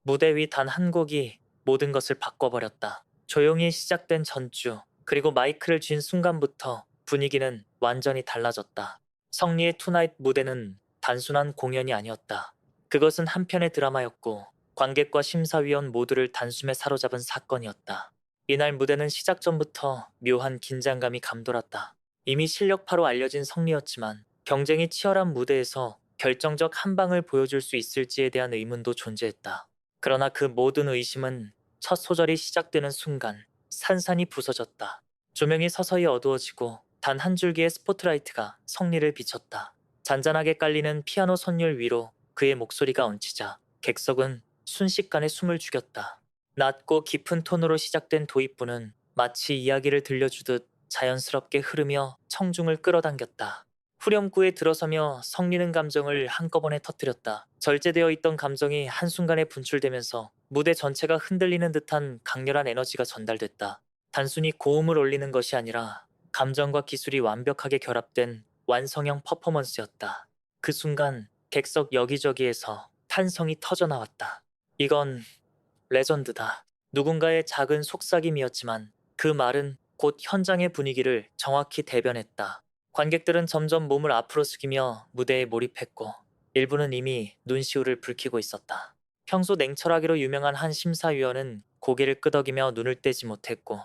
무대 위 단 한 곡이 모든 것을 바꿔버렸다. 조용히 시작된 전주, 그리고 마이크를 쥔 순간부터 분위기는 완전히 달라졌다. 성리의 투나잇 무대는 단순한 공연이 아니었다. 그것은 한편의 드라마였고 관객과 심사위원 모두를 단숨에 사로잡은 사건이었다. 이날 무대는 시작 전부터 묘한 긴장감이 감돌았다. 이미 실력파로 알려진 성리였지만 경쟁이 치열한 무대에서 결정적 한 방을 보여줄 수 있을지에 대한 의문도 존재했다. 그러나 그 모든 의심은 첫 소절이 시작되는 순간 산산이 부서졌다. 조명이 서서히 어두워지고 단 한 줄기의 스포트라이트가 성리를 비췄다. 잔잔하게 깔리는 피아노 선율 위로 그의 목소리가 얹히자 객석은 순식간에 숨을 죽였다. 낮고 깊은 톤으로 시작된 도입부는 마치 이야기를 들려주듯 자연스럽게 흐르며 청중을 끌어당겼다. 후렴구에 들어서며 성리는 감정을 한꺼번에 터뜨렸다. 절제되어 있던 감정이 한순간에 분출되면서 무대 전체가 흔들리는 듯한 강렬한 에너지가 전달됐다. 단순히 고음을 올리는 것이 아니라 감정과 기술이 완벽하게 결합된 완성형 퍼포먼스였다. 그 순간 객석 여기저기에서 탄성이 터져나왔다. 이건 레전드다. 누군가의 작은 속삭임이었지만 그 말은 곧 현장의 분위기를 정확히 대변했다. 관객들은 점점 몸을 앞으로 숙이며 무대에 몰입했고 일부는 이미 눈시울을 붉히고 있었다. 평소 냉철하기로 유명한 한 심사위원은 고개를 끄덕이며 눈을 떼지 못했고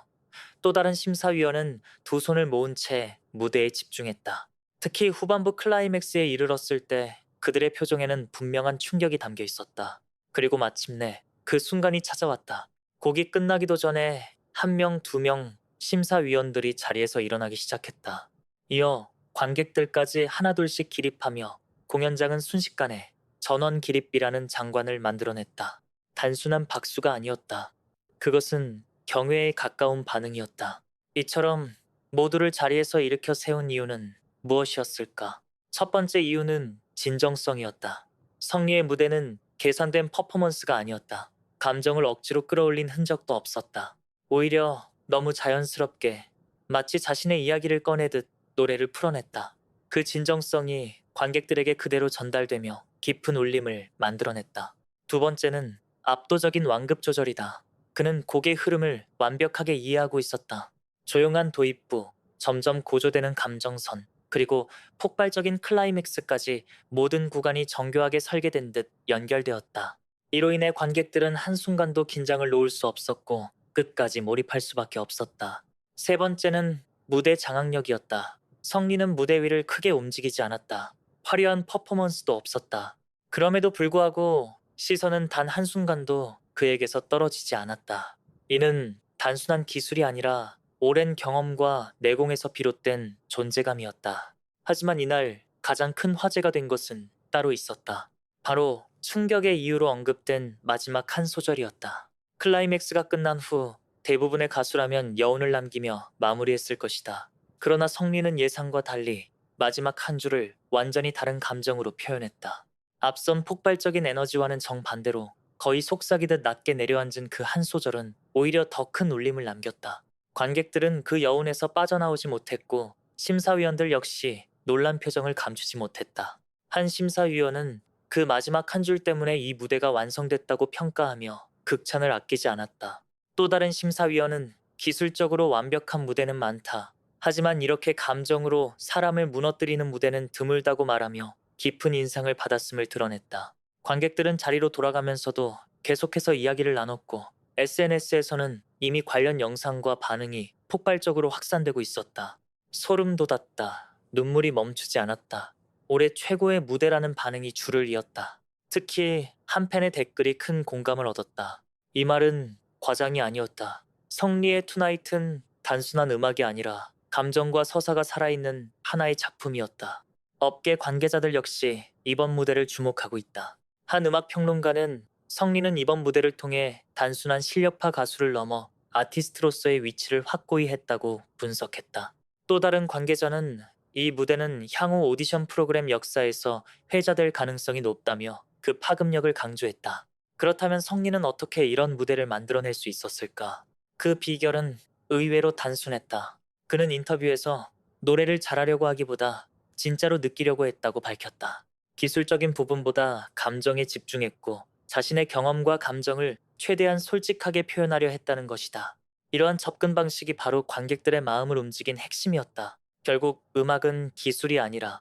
또 다른 심사위원은 두 손을 모은 채 무대에 집중했다. 특히 후반부 클라이맥스에 이르렀을 때 그들의 표정에는 분명한 충격이 담겨 있었다. 그리고 마침내 그 순간이 찾아왔다. 곡이 끝나기도 전에 한 명, 두 명 심사위원들이 자리에서 일어나기 시작했다. 이어 관객들까지 하나둘씩 기립하며 공연장은 순식간에 전원 기립비라는 장관을 만들어냈다. 단순한 박수가 아니었다. 그것은 경외에 가까운 반응이었다. 이처럼 모두를 자리에서 일으켜 세운 이유는 무엇이었을까? 첫 번째 이유는 진정성이었다. 성리의 무대는 계산된 퍼포먼스가 아니었다. 감정을 억지로 끌어올린 흔적도 없었다. 오히려 너무 자연스럽게 마치 자신의 이야기를 꺼내듯 노래를 풀어냈다. 그 진정성이 관객들에게 그대로 전달되며 깊은 울림을 만들어냈다. 두 번째는 압도적인 완급 조절이다. 그는 곡의 흐름을 완벽하게 이해하고 있었다. 조용한 도입부, 점점 고조되는 감정선, 그리고 폭발적인 클라이맥스까지 모든 구간이 정교하게 설계된 듯 연결되었다. 이로 인해 관객들은 한순간도 긴장을 놓을 수 없었고 끝까지 몰입할 수밖에 없었다. 세 번째는 무대 장악력이었다. 성리는 무대 위를 크게 움직이지 않았다. 화려한 퍼포먼스도 없었다. 그럼에도 불구하고 시선은 단 한순간도 그에게서 떨어지지 않았다. 이는 단순한 기술이 아니라 오랜 경험과 내공에서 비롯된 존재감이었다. 하지만 이날 가장 큰 화제가 된 것은 따로 있었다. 바로 충격의 이유로 언급된 마지막 한 소절이었다. 클라이맥스가 끝난 후 대부분의 가수라면 여운을 남기며 마무리했을 것이다. 그러나 성리는 예상과 달리 마지막 한 줄을 완전히 다른 감정으로 표현했다. 앞선 폭발적인 에너지와는 정반대로 거의 속삭이듯 낮게 내려앉은 그 한 소절은 오히려 더 큰 울림을 남겼다. 관객들은 그 여운에서 빠져나오지 못했고 심사위원들 역시 놀란 표정을 감추지 못했다. 한 심사위원은 그 마지막 한 줄 때문에 이 무대가 완성됐다고 평가하며 극찬을 아끼지 않았다. 또 다른 심사위원은 기술적으로 완벽한 무대는 많다. 하지만 이렇게 감정으로 사람을 무너뜨리는 무대는 드물다고 말하며 깊은 인상을 받았음을 드러냈다. 관객들은 자리로 돌아가면서도 계속해서 이야기를 나눴고 SNS에서는 이미 관련 영상과 반응이 폭발적으로 확산되고 있었다. 소름 돋았다. 눈물이 멈추지 않았다. 올해 최고의 무대라는 반응이 줄을 이었다. 특히 한 팬의 댓글이 큰 공감을 얻었다. 이 말은 과장이 아니었다. 성리의 투나잇은 단순한 음악이 아니라 감정과 서사가 살아있는 하나의 작품이었다. 업계 관계자들 역시 이번 무대를 주목하고 있다. 한 음악 평론가는 성리는 이번 무대를 통해 단순한 실력파 가수를 넘어 아티스트로서의 위치를 확고히 했다고 분석했다. 또 다른 관계자는 이 무대는 향후 오디션 프로그램 역사에서 회자될 가능성이 높다며 그 파급력을 강조했다. 그렇다면 성리는 어떻게 이런 무대를 만들어낼 수 있었을까? 그 비결은 의외로 단순했다. 그는 인터뷰에서 노래를 잘하려고 하기보다 진짜로 느끼려고 했다고 밝혔다. 기술적인 부분보다 감정에 집중했고 자신의 경험과 감정을 최대한 솔직하게 표현하려 했다는 것이다. 이러한 접근 방식이 바로 관객들의 마음을 움직인 핵심이었다. 결국 음악은 기술이 아니라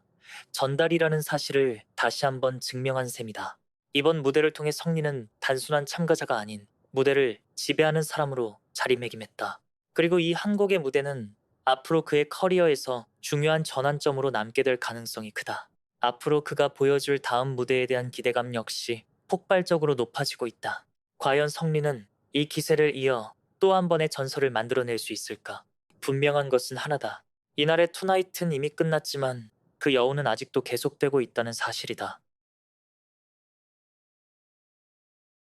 전달이라는 사실을 다시 한번 증명한 셈이다. 이번 무대를 통해 성리는 단순한 참가자가 아닌 무대를 지배하는 사람으로 자리매김했다. 그리고 이 한 곡의 무대는 앞으로 그의 커리어에서 중요한 전환점으로 남게 될 가능성이 크다. 앞으로 그가 보여줄 다음 무대에 대한 기대감 역시 폭발적으로 높아지고 있다. 과연 성리는 이 기세를 이어 또 한 번의 전설을 만들어낼 수 있을까? 분명한 것은 하나다. 이날의 투나잇은 이미 끝났지만 그 여운은 아직도 계속되고 있다는 사실이다.